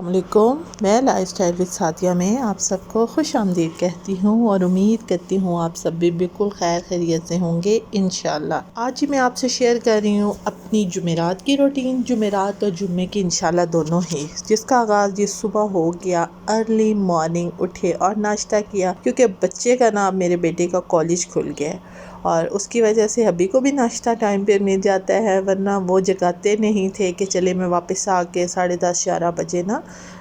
السلام علیکم، میں لائف سٹائل وتھ سعدیہ میں آپ سب کو خوش آمدید کہتی ہوں اور امید کرتی ہوں آپ سب بھی بالکل خیر خیریت سے ہوں گے انشاءاللہ۔ آج ہی میں آپ سے شیئر کر رہی ہوں اپنی جمعرات کی روٹین، جمعرات اور جمعے کی انشاءاللہ دونوں ہی، جس کا آغاز یہ صبح ہو گیا، ارلی مارننگ اٹھے اور ناشتہ کیا، کیونکہ بچے کا نام میرے بیٹے کا کالج کھل گیا ہے اور اس کی وجہ سے ابھی کو بھی ناشتہ ٹائم پہ مل جاتا ہے، ورنہ وہ جگاتے نہیں تھے کہ چلے میں واپس آ کے 10:30 11 بجے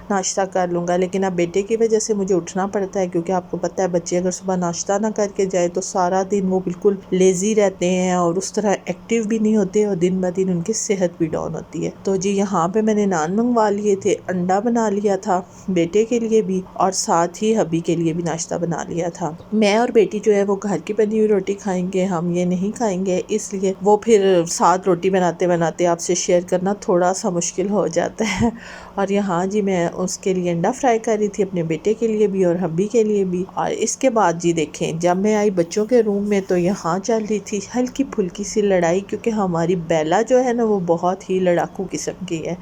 ناشتہ کر لوں گا، لیکن اب بیٹے کی وجہ سے مجھے اٹھنا پڑتا ہے، کیونکہ آپ کو پتہ ہے بچے اگر صبح ناشتہ نہ کر کے جائے تو سارا دن وہ بالکل لیزی رہتے ہیں اور اس طرح ایکٹیو بھی نہیں ہوتے اور دن بہ دن ان کی صحت بھی ڈاؤن ہوتی ہے۔ تو جی یہاں پہ میں نے نان منگوا لیے تھے، انڈا بنا لیا تھا بیٹے کے لیے بھی اور ساتھ ہی ہبی کے لیے بھی ناشتہ بنا لیا تھا۔ میں اور بیٹی جو ہے وہ گھر کی بنی ہوئی روٹی کھائیں گے، ہم یہ نہیں کھائیں گے، اس لیے وہ پھر ساتھ روٹی بناتے بناتے آپ سے شیئر کرنا تھوڑا سا مشکل ہو جاتا ہے۔ اور یہاں جی میں اس کے لیے انڈا فرائی کر رہی تھی، اپنے بیٹے کے لیے بھی اور ہبی کے لیے بھی۔ اور اس کے بعد جی دیکھیں جب میں آئی بچوں کے روم میں تو یہاں چل رہی تھی ہلکی پھلکی سی لڑائی، کیونکہ ہماری بیلا جو ہے نا وہ بہت ہی لڑاکو قسم کی ہے،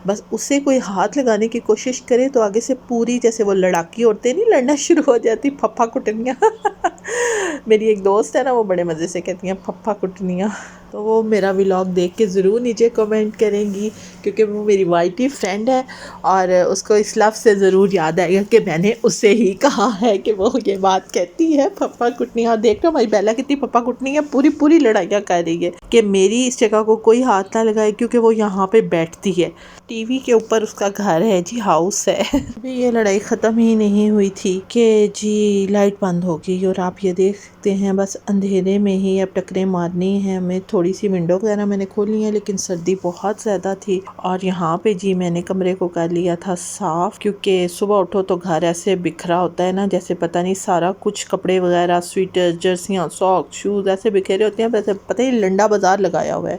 بس اسے کوئی ہاتھ لگانے کی کوشش کرے تو آگے سے پوری جیسے وہ لڑاکی عورتیں نہیں لڑنا شروع ہو جاتی، پھپھا کٹنیاں میری ایک دوست ہے نا وہ بڑے مزے سے کہتی ہیں پھپھا کٹنیاں، تو وہ میرا ولاگ دیکھ کے ضرور نیچے کمنٹ کریں گی، کیونکہ وہ میری وائٹی فرینڈ ہے اور اس کو اس لفظ سے ضرور یاد آئے گا کہ میں نے اسے ہی کہا ہے کہ وہ یہ بات کہتی ہے پھپھا کٹنیاں۔ دیکھ لو ہماری بیلا کتنی پھپھا کٹنی ہے، پوری لڑائیاں کر رہی ہے کہ میری اس جگہ کو کوئی ہاتھ نہ لگائے، کیونکہ وہ یہاں پہ بیٹھتی ہے، ٹی وی کے اوپر اس کا گھر ہے جی، ہاؤس ہے۔ ابھی یہ لڑائی ختم ہی نہیں ہوئی تھی کہ جی لائٹ بند ہو گئی اور آپ یہ دیکھتے ہیں بس اندھیرے میں ہی اب ٹکریں مارنی ہیں ہمیں۔ تھوڑی سی ونڈو وغیرہ میں نے کھول لی ہے لیکن سردی بہت زیادہ تھی اور یہاں پہ جی میں نے کمرے کو کر لیا تھا صاف، کیونکہ صبح اٹھو تو گھر ایسے بکھرا ہوتا ہے نا جیسے پتہ نہیں سارا کچھ کپڑے وغیرہ سویٹر جرسیاں ساکس شوز ایسے بکھیرے ہوتے ہیں، ویسے پتہ نہیں لنڈا بازار لگایا ہوا ہے،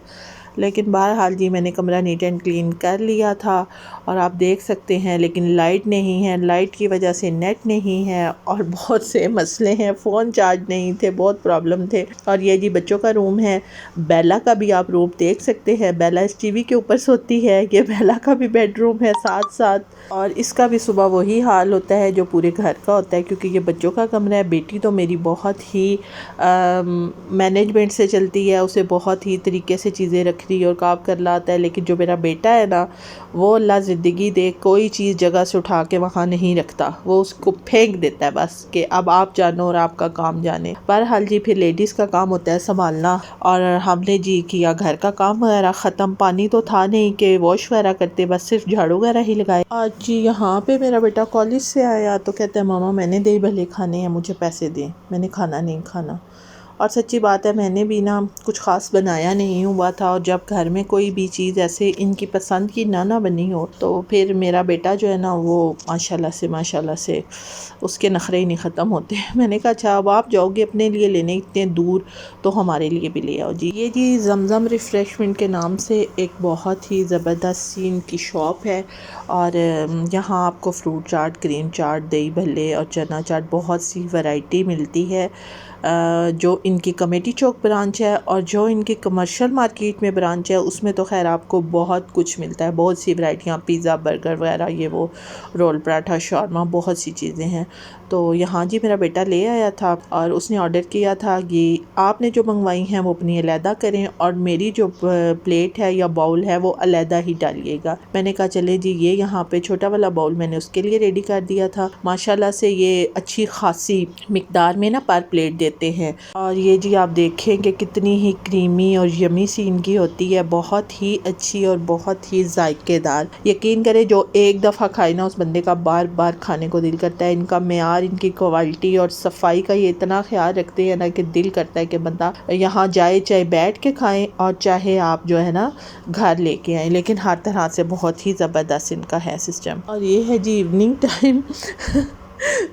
لیکن بہرحال جی میں نے کمرہ نیٹ اینڈ کلین کر لیا تھا اور آپ دیکھ سکتے ہیں، لیکن لائٹ نہیں ہے، لائٹ کی وجہ سے نیٹ نہیں ہے اور بہت سے مسئلے ہیں، فون چارج نہیں تھے، بہت پرابلم تھے۔ اور یہ جی بچوں کا روم ہے، بیلا کا بھی آپ روم دیکھ سکتے ہیں، بیلا اس ٹی وی کے اوپر سوتی ہے، یہ بیلا کا بھی بیڈ روم ہے ساتھ اور اس کا بھی صبح وہی حال ہوتا ہے جو پورے گھر کا ہوتا ہے، کیونکہ یہ بچوں کا کمرہ ہے۔ بیٹی تو میری بہت ہی مینجمنٹ سے چلتی ہے، اسے بہت ہی طریقے سے چیزیں رکھنی اور کام کر لاتا ہے، لیکن جو میرا بیٹا ہے نا وہ اللہ زندگی دے کوئی چیز جگہ سے اٹھا کے وہاں نہیں رکھتا، وہ اس کو پھینک دیتا ہے بس کہ اب آپ جانو اور آپ کا کام جانے۔ بہرحال جی پھر لیڈیز کا کام ہوتا ہے سنبھالنا اور ہم نے جی کیا گھر کا کام وغیرہ ختم، پانی تو تھا نہیں کہ واش وغیرہ کرتے، بس صرف جھاڑو وغیرہ ہی لگائے۔ آج جی یہاں پہ میرا بیٹا کالج سے آیا تو کہتا ہے ماما میں نے دہی بھلے کھانے ہیں، مجھے پیسے دیں، میں نے کھانا نہیں کھانا۔ اور سچی بات ہے میں نے بھی نا کچھ خاص بنایا نہیں ہوا تھا، اور جب گھر میں کوئی بھی چیز ایسے ان کی پسند کی نہ بنی ہو تو پھر میرا بیٹا جو ہے نا وہ ماشاءاللہ سے اس کے نخرے ہی نہیں ختم ہوتے۔ میں نے کہا اچھا اب آپ جاؤ گے اپنے لیے لینے اتنے دور تو ہمارے لیے بھی لے آؤ جی۔ یہ جی زمزم ریفریشمنٹ کے نام سے ایک بہت ہی زبردست سی ان کی شاپ ہے اور یہاں آپ کو فروٹ چاٹ، کریم چاٹ، دہی بھلے اور چنا چاٹ بہت سی ورائٹی ملتی ہے۔ جو ان کی کمیٹی چوک برانچ ہے اور جو ان کی کمرشل مارکیٹ میں برانچ ہے اس میں تو خیر آپ کو بہت کچھ ملتا ہے، بہت سی ورائٹیاں، پیزا برگر وغیرہ یہ وہ، رول پراٹھا شاورما، بہت سی چیزیں ہیں۔ تو یہاں جی میرا بیٹا لے آیا تھا اور اس نے آرڈر کیا تھا کہ آپ نے جو منگوائی ہیں وہ اپنی علیحدہ کریں اور میری جو پلیٹ ہے یا باؤل ہے وہ علیحدہ ہی ڈالیے گا۔ میں نے کہا چلے جی یہ یہاں پہ چھوٹا والا باؤل میں نے اس کے لیے ریڈی کر دیا تھا، ماشاءاللہ سے یہ اچھی خاصی مقدار میں نا پر پلیٹ دیتے ہیں اور یہ جی آپ دیکھیں کہ کتنی ہی کریمی اور یمی سی ان کی ہوتی ہے، بہت ہی اچھی اور بہت ہی ذائقے دار۔ یقین کریں جو ایک دفعہ کھائے نا اس بندے کا بار بار کھانے کو دل کرتا ہے۔ ان کا معیار، ان کی کوالٹی اور صفائی کا یہ اتنا خیال رکھتے ہیں نا کہ دل کرتا ہے کہ بندہ یہاں جائے، چاہے بیٹھ کے کھائیں اور چاہے آپ جو ہے نا گھر لے کے آئیں، لیکن ہر طرح سے بہت ہی زبردست ان کا ہے سسٹم۔ اور یہ ہے جی ایوننگ ٹائم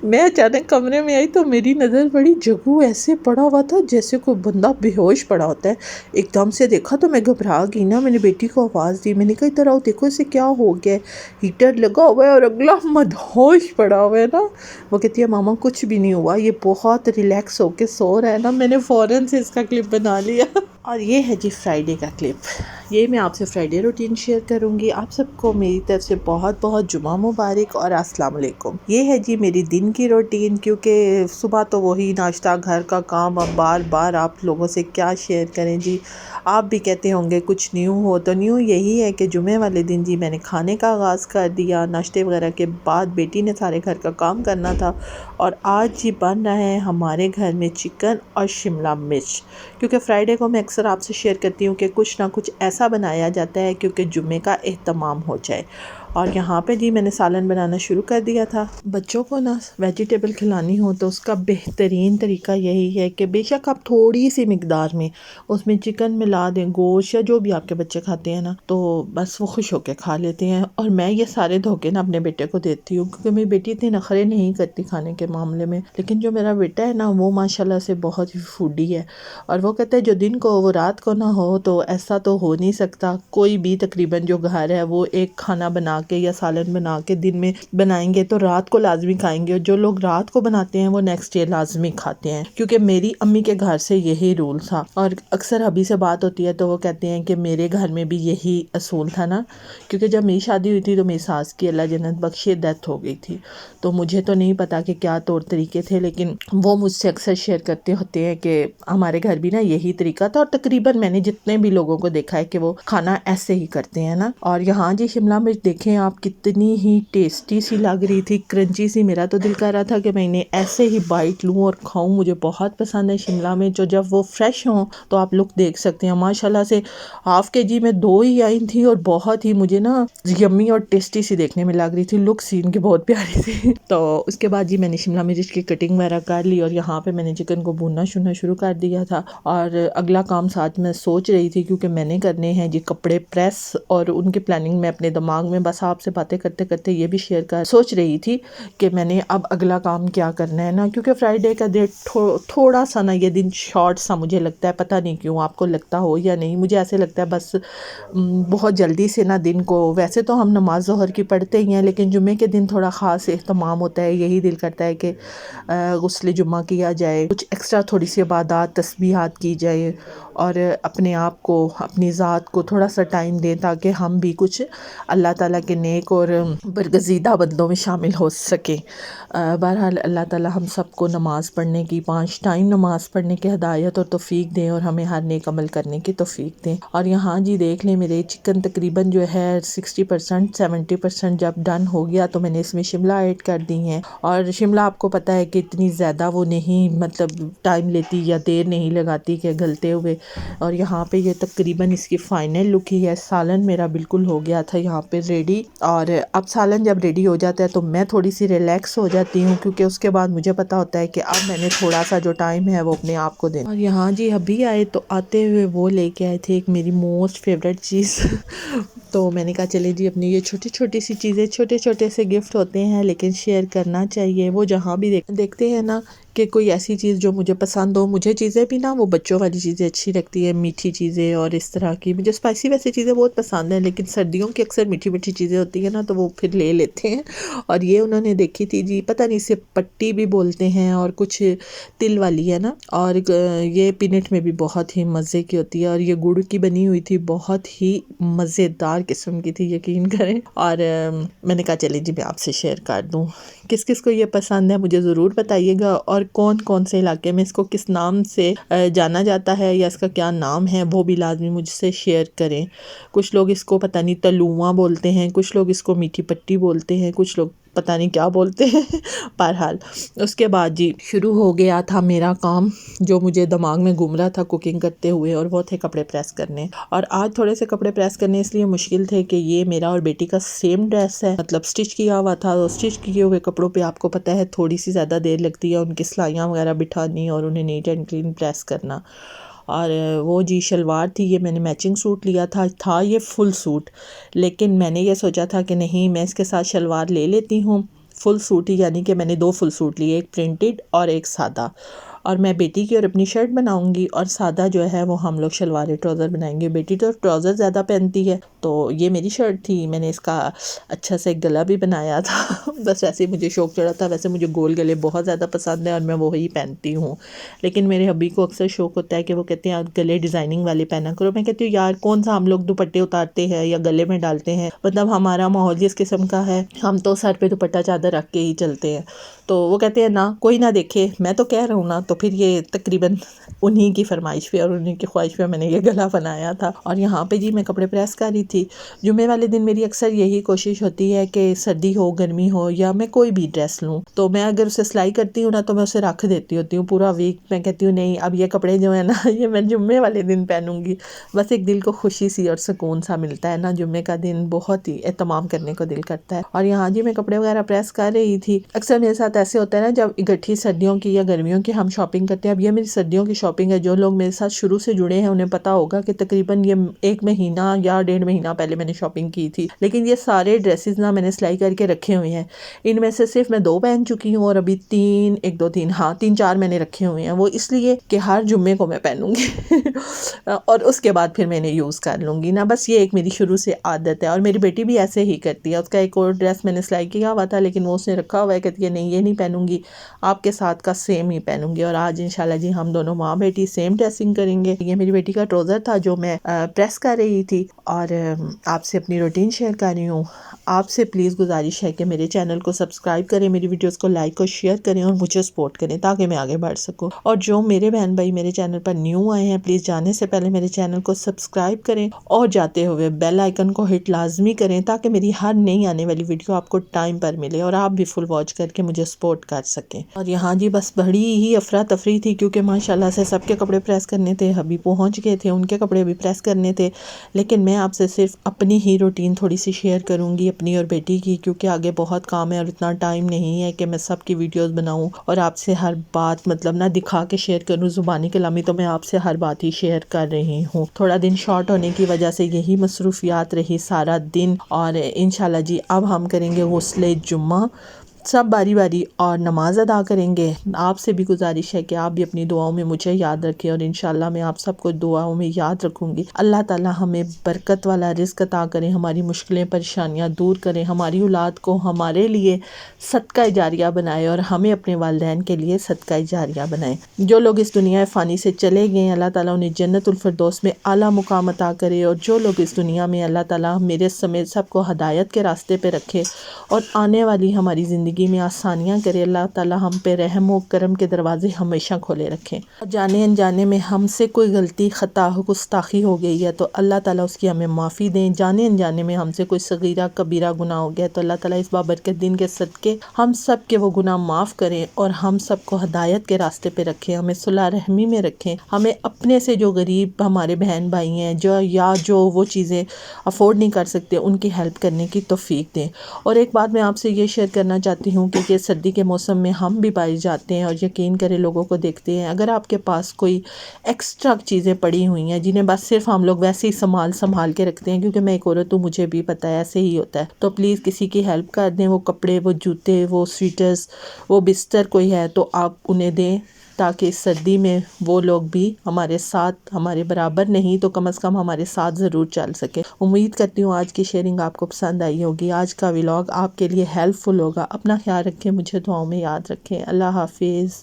میں اچانک کمرے میں آئی تو میری نظر پڑی، جگو ایسے پڑا ہوا تھا جیسے کوئی بندہ بے ہوش پڑا ہوتا ہے۔ ایک دم سے دیکھا تو میں گھبرا گئی نا، میں نے بیٹی کو آواز دی، میں نے کہا ادھر آؤ دیکھو اسے کیا ہو گیا ہے، ہیٹر لگا ہوا ہے اور اگلا مدہوش پڑا ہوا ہے نا۔ وہ کہتی ہے ماما کچھ بھی نہیں ہوا، یہ بہت ریلیکس ہو کے سو رہا ہے نا۔ میں نے فوراً سے اس کا کلپ بنا لیا اور یہ ہے جی فرائیڈے کا کلپ، یہ میں آپ سے فرائیڈے روٹین شیئر کروں گی۔ آپ سب کو میری طرف سے بہت بہت جمعہ مبارک اور السلام علیکم۔ یہ ہے جی میری دن کی روٹین، کیونکہ صبح تو وہی ناشتہ، گھر کا کام، اب بار بار آپ لوگوں سے کیا شیئر کریں جی۔ آپ بھی کہتے ہوں گے کچھ نیو ہو، تو نیو یہی ہے کہ جمعے والے دن جی میں نے کھانے کا آغاز کر دیا، ناشتے وغیرہ کے بعد بیٹی نے سارے گھر کا کام کرنا تھا، اور آج جی بن رہا ہے ہمارے گھر میں چکن اور شملہ مرچ، کیونکہ فرائیڈے کو میں اکثر آپ سے شیئر کرتی ہوں کہ کچھ نہ کچھ ایسا بنایا جاتا ہے کیونکہ جمعے کا اہتمام ہو جائے۔ اور یہاں پہ جی میں نے سالن بنانا شروع کر دیا تھا۔ بچوں کو نا ویجیٹیبل کھلانی ہو تو اس کا بہترین طریقہ یہی ہے کہ بے شک آپ تھوڑی سی مقدار میں اس میں چکن ملا دیں، گوشت یا جو بھی آپ کے بچے کھاتے ہیں نا، تو بس وہ خوش ہو کے کھا لیتے ہیں۔ اور میں یہ سارے دھوکے نا اپنے بیٹے کو دیتی ہوں، کیونکہ میری بیٹی اتنے نخرے نہیں کرتی کھانے کے معاملے میں، لیکن جو میرا بیٹا ہے نا وہ ماشاءاللہ سے بہت ہی فوڈی ہے، اور وہ کہتے ہیں جو دن کو وہ رات کو نہ ہو تو ایسا تو ہو نہیں سکتا۔ کوئی بھی تقریباً جو گھر ہے وہ ایک کھانا بنا کے یا سالن بنا کے دن میں بنائیں گے تو رات کو لازمی کھائیں گے، اور جو لوگ رات کو بناتے ہیں وہ نیکسٹ ڈے لازمی کھاتے ہیں، کیونکہ میری امی کے گھر سے یہی رول تھا۔ اور اکثر ابھی سے بات ہوتی ہے تو وہ کہتے ہیں کہ میرے گھر میں بھی یہی اصول تھا نا، کیونکہ جب میری شادی ہوئی تھی تو میری ساس کی اللہ جنت بخشے ڈیتھ ہو گئی تھی، تو مجھے تو نہیں پتا کہ کیا طور طریقے تھے، لیکن وہ مجھ سے اکثر شیئر کرتے ہوتے ہیں کہ ہمارے گھر بھی نا یہی طریقہ تھا، اور تقریباً میں نے جتنے بھی لوگوں کو دیکھا ہے کہ وہ کھانا ایسے ہی کرتے ہیں نا۔ اور یہاں جی شملہ مرچ دیکھیں آپ کتنی ہی ٹیسٹی سی لگ رہی تھی، کرنچی سی، میرا تو دل کر رہا تھا کہ میں انہیں ایسے ہی بائٹ لوں اور کھاؤں۔ مجھے بہت پسند ہے شملہ مرچ، اور جب وہ فریش ہوں تو آپ لوگ دیکھ سکتے ہیں ماشاءاللہ سے ہاف کے جی میں 2 ہی آئی تھی، اور بہت ہی مجھے نا یمی اور ٹیسٹی سی دیکھنے میں لگ رہی تھی، لک سین کی بہت پیاری تھی۔ تو اس کے بعد جی میں نے شملہ مرچ کی کٹنگ وغیرہ کر لی، اور یہاں پہ میں نے چکن کو بھوننا شروع کر دیا تھا۔ اور اگلا کام ساتھ میں سوچ رہی تھی، کیونکہ میں نے کرنے ہیں جی کپڑے پریس، اور ان کی پلاننگ میں اپنے دماغ میں بس آپ سے باتیں کرتے کرتے یہ بھی شیئر کر سوچ رہی تھی کہ میں نے اب اگلا کام کیا کرنا ہے نا، کیونکہ فرائیڈے کا ڈیٹ تھوڑا سا نا یہ دن شارٹ سا مجھے لگتا ہے، پتہ نہیں کیوں آپ کو لگتا ہو یا نہیں، مجھے ایسے لگتا ہے بس بہت جلدی سے نا دن کو، ویسے تو ہم نماز ظہر کی پڑھتے ہی ہیں، لیکن جمعے کے دن تھوڑا خاص اہتمام ہوتا ہے، یہی دل کرتا ہے کہ غسل جمعہ کیا جائے، کچھ ایکسٹرا تھوڑی سی عبادات تسبیحات کی جائے، اور اپنے آپ کو، اپنی ذات کو تھوڑا سا ٹائم دیں تاکہ ہم بھی کچھ اللہ تعالیٰ کے نیک اور برگزیدہ بندوں میں شامل ہو سکیں۔ بہرحال اللہ تعالیٰ ہم سب کو نماز پڑھنے کی، 5 ٹائم نماز پڑھنے کی ہدایت اور توفیق دیں، اور ہمیں ہر نیک عمل کرنے کی توفیق دیں۔ اور یہاں جی دیکھ لیں میرے چکن تقریباً جو ہے 60% 70% جب ڈن ہو گیا تو میں نے اس میں شملہ ایڈ کر دی ہیں، اور شملہ آپ کو پتہ ہے کہ اتنی زیادہ وہ نہیں مطلب ٹائم لیتی یا دیر نہیں لگاتی کہ گلتے ہوئے، اور یہاں پہ یہ تقریباً اس کی فائنل لک ہی ہے۔ سالن میرا بالکل ہو گیا تھا یہاں پہ ریڈی، اور اب سالن جب ریڈی ہو جاتا ہے تو میں تھوڑی سی ریلیکس ہو جاتی ہوں، کیونکہ اس کے بعد مجھے پتا ہوتا ہے کہ اب میں نے تھوڑا سا جو ٹائم ہے وہ اپنے آپ کو دینا۔ اور یہاں جی ابھی آئے تو آتے ہوئے وہ لے کے آئے تھے ایک میری موسٹ فیوریٹ چیز تو میں نے کہا چلے جی اپنی یہ چھوٹی چھوٹی سی چیزیں، چھوٹے چھوٹے سے گفٹ ہوتے ہیں لیکن شیئر کرنا چاہیے۔ وہ جہاں بھی دیکھتے ہیں نا کہ کوئی ایسی چیز جو مجھے پسند ہو، مجھے چیزیں بھی نا وہ بچوں والی چیزیں اچھی لگتی ہیں، میٹھی چیزیں اور اس طرح کی، مجھے اسپائسی ویسی چیزیں بہت پسند ہیں، لیکن سردیوں کی اکثر میٹھی میٹھی چیزیں ہوتی ہیں نا تو وہ پھر لے لیتے ہیں۔ اور یہ انہوں نے دیکھی تھی جی، پتہ نہیں اسے پٹی بھی بولتے ہیں اور کچھ تل والی ہے نا، اور یہ پینٹ میں بھی بہت ہی مزے کی ہوتی ہے، اور یہ گڑ کی بنی ہوئی تھی، بہت ہی مزیدار قسم کی تھی یقین کریں۔ اور میں نے کہا چلے جی میں آپ سے شیئر کر دوں، کس کس کو یہ پسند ہے مجھے ضرور بتائیے گا، اور کون کون سے علاقے میں اس کو کس نام سے جانا جاتا ہے یا اس کا کیا نام ہے وہ بھی لازمی مجھ سے شیئر کریں۔ کچھ لوگ اس کو پتہ نہیں تلواں بولتے ہیں، کچھ لوگ اس کو میٹھی پٹی بولتے ہیں، کچھ لوگ پتہ نہیں کیا بولتے ہیں بہرحال اس کے بعد جی شروع ہو گیا تھا میرا کام جو مجھے دماغ میں گھوم رہا تھا کوکنگ کرتے ہوئے، اور وہ تھے کپڑے پریس کرنے۔ اور آج تھوڑے سے کپڑے پریس کرنے اس لیے مشکل تھے کہ یہ میرا اور بیٹی کا سیم ڈریس ہے، مطلب سٹچ کیا ہوا تھا، اور سٹچ کیے ہوئے کپڑوں پہ آپ کو پتہ ہے تھوڑی سی زیادہ دیر لگتی ہے ان کی سلائیاں وغیرہ بٹھانی اور انہیں نیٹ اینڈ کلین پریس کرنا۔ اور وہ جی شلوار تھی، یہ میں نے میچنگ سوٹ لیا تھا یہ فل سوٹ، لیکن میں نے یہ سوچا تھا کہ نہیں میں اس کے ساتھ شلوار لے لیتی ہوں فل سوٹ ہی، یعنی کہ میں نے 2 فل سوٹ لیے، ایک پرنٹڈ اور ایک سادہ۔ اور میں بیٹی کی اور اپنی شرٹ بناؤں گی، اور سادہ جو ہے وہ ہم لوگ شلوار ٹراؤزر بنائیں گے۔ بیٹی تو ٹراؤزر زیادہ پہنتی ہے، تو یہ میری شرٹ تھی، میں نے اس کا اچھا سے گلا بھی بنایا تھا بس ایسے ہی مجھے شوق چڑھا تھا۔ ویسے مجھے گول گلے بہت زیادہ پسند ہیں اور میں وہی پہنتی ہوں، لیکن میرے ہبی کو اکثر شوق ہوتا ہے کہ وہ کہتے ہیں آپ گلے ڈیزائننگ والے پہنا کرو۔ میں کہتی ہوں یار کون سا ہم لوگ دوپٹے اتارتے ہیں یا گلے میں ڈالتے ہیں، مطلب ہمارا ماحول اس قسم کا ہے، ہم تو سر پہ دوپٹہ چادر رکھ کے ہی چلتے ہیں۔ تو وہ کہتے ہیں نا کوئی نہ دیکھے، میں تو کہہ رہا ہوں نا، تو پھر یہ تقریباً انہی کی فرمائش پہ اور انہی کی خواہش پہ میں نے یہ گلا بنایا تھا۔ اور یہاں پہ جی میں کپڑے پریس کر رہی تھی۔ جمعے والے دن میری اکثر یہی کوشش ہوتی ہے کہ سردی ہو گرمی ہو یا میں کوئی بھی ڈریس لوں، تو میں اگر اسے سلائی کرتی ہوں نا تو میں اسے رکھ دیتی ہوتی ہوں پورا ویک۔ میں کہتی ہوں نہیں اب یہ کپڑے جو ہیں نا یہ میں جمعے والے دن پہنوں گی، بس ایک دل کو خوشی سی اور سکون سا ملتا ہے نا، جمعے کا دن بہت ہی اہتمام کرنے کو دل کرتا ہے۔ اور یہاں جی میں کپڑے وغیرہ پریس کر رہی تھی۔ اکثر میرے ساتھ ایسے ہوتا ہے نا جب اکٹھی سردیوں کی یا گرمیوں کی ہم شاپنگ کرتے ہیں۔ اب یہ میری سردیوں کی شاپنگ ہے، جو لوگ میرے ساتھ شروع سے جڑے ہیں انہیں پتا ہوگا کہ تقریباً یہ 1 مہینہ یا 1.5 مہینہ پہلے میں نے شاپنگ کی تھی، لیکن یہ سارے ڈریسز نا میں نے سلائی کر کے رکھے ہوئے ہیں۔ ان میں سے صرف میں 2 پہن چکی ہوں اور ابھی 3-4 میں نے رکھے ہوئے ہیں، وہ اس لیے کہ ہر جمعے کو میں پہنوں گی اور اس کے بعد پھر میں نے یوز کر لوں گی نا، بس یہ ایک میری شروع سے عادت ہے۔ اور میری بیٹی بھی ایسے ہی کرتی ہے، اس کا ایک اور ڈریس میں نے سلائی کیا ہوا تھا لیکن وہ اس نے رکھا ہوا ہے، کہتی ہے نہیں یہ نہیں پہنوں گی، آپ کے ساتھ کا سیم ہی پہنوں گی۔ اور آج انشاءاللہ جی ہم دونوں ماں بیٹی سیم ڈریسنگ کریں گے۔ یہ میری بیٹی کا ٹراؤزر تھا جو میں پریس کر رہی تھی اور آپ سے اپنی روٹین شیئر کر رہی ہوں۔ آپ سے پلیز گزارش ہے کہ میرے چینل کو سبسکرائب کریں، میری ویڈیوز کو لائک اور شیئر کریں اور مجھے سپورٹ کریں تاکہ میں آگے بڑھ سکوں۔ اور جو میرے بہن بھائی میرے چینل پر نیو آئے ہیں پلیز جانے سے پہلے میرے چینل کو سبسکرائب کریں اور جاتے ہوئے بیل آئیکن کو ہٹ لازمی کریں تاکہ میری ہر نئی آنے والی ویڈیو آپ کو ٹائم پر ملے اور آپ بھی فل واچ کر کے مجھے سپورٹ کر سکیں۔ اور یہاں جی بس بڑی ہی افراتفری تھی کیونکہ ماشاءاللہ سے سب کے کپڑے پریس کرنے تھے، ابھی پہنچ گئے تھے، ان کے کپڑے بھی پریس کرنے تھے، لیکن میں آپ سے صرف اپنی ہی روٹین تھوڑی سی شیئر کروں گی، اپنی اور بیٹی کی، کیونکہ آگے بہت کام ہے اور اتنا ٹائم نہیں ہے کہ میں سب کی ویڈیوز بناؤں اور آپ سے ہر بات مطلب نہ دکھا کے شیئر کروں، زبانی کلامی تو میں آپ سے ہر بات ہی شیئر کر رہی ہوں۔ تھوڑا دن شارٹ ہونے کی وجہ سے یہی مصروفیات رہی سارا دن، اور انشاءاللہ جی اب ہم کریں گے غسل جمعہ، سب باری باری اور نماز ادا کریں گے۔ آپ سے بھی گزارش ہے کہ آپ بھی اپنی دعاؤں میں مجھے یاد رکھیں اور انشاءاللہ میں آپ سب کو دعاؤں میں یاد رکھوں گی۔ اللہ تعالی ہمیں برکت والا رزق عطا کریں، ہماری مشکلیں پریشانیاں دور کریں، ہماری اولاد کو ہمارے لیے صدقہ جاریہ بنائے اور ہمیں اپنے والدین کے لیے صدقہ جاریہ بنائے۔ جو لوگ اس دنیا فانی سے چلے گئے ہیں اللہ تعالیٰ انہیں جنت الفردوس میں اعلیٰ مقام عطا کرے، اور جو لوگ اس دنیا میں اللہ تعالیٰ میرے سمیت سب کو ہدایت کے راستے پہ رکھے اور آنے والی ہماری زندگی میں آسانیاں کرے۔ اللہ تعالیٰ ہم پہ رحم و کرم کے دروازے ہمیشہ کھولے رکھیں، اور جانے انجانے میں ہم سے کوئی غلطی خطا گستاخی ہو گئی ہے تو اللہ تعالیٰ اس کی ہمیں معافی دیں، جانے انجانے میں ہم سے کوئی صغیرہ کبیرہ گناہ ہو گیا تو اللہ تعالیٰ اس بابرکت دن کے صدقے ہم سب کے وہ گناہ معاف کریں اور ہم سب کو ہدایت کے راستے پہ رکھیں، ہمیں صلح رحمی میں رکھیں، ہمیں اپنے سے جو غریب ہمارے بہن بھائی ہیں جو وہ چیزیں افورڈ نہیں کر سکتے ان کی ہیلپ کرنے کی توفیق دیں۔ اور ایک بات میں آپ سے یہ شیئر کرنا چاہتی ہوں کہ یہ سردی کے موسم میں ہم بھی باہر جاتے ہیں اور یقین کریں لوگوں کو دیکھتے ہیں، اگر آپ کے پاس کوئی ایکسٹرا چیزیں پڑی ہوئی ہیں جنہیں بس صرف ہم لوگ ویسے ہی سنبھال کے رکھتے ہیں، کیونکہ میں ایک عورت ہوں مجھے بھی پتہ ہے ایسے ہی ہوتا ہے، تو پلیز کسی کی ہیلپ کر دیں، وہ کپڑے، وہ جوتے، وہ سویٹرز، وہ بستر کوئی ہے تو آپ انہیں دیں تاکہ اس سردی میں وہ لوگ بھی ہمارے ساتھ، ہمارے برابر نہیں تو کم از کم ہمارے ساتھ ضرور چل سکے۔ امید کرتی ہوں آج کی شیئرنگ آپ کو پسند آئی ہوگی، آج کا ولاگ آپ کے لیے ہیلپ فل ہوگا۔ اپنا خیال رکھیں، مجھے دعاؤں میں یاد رکھیں۔ اللہ حافظ۔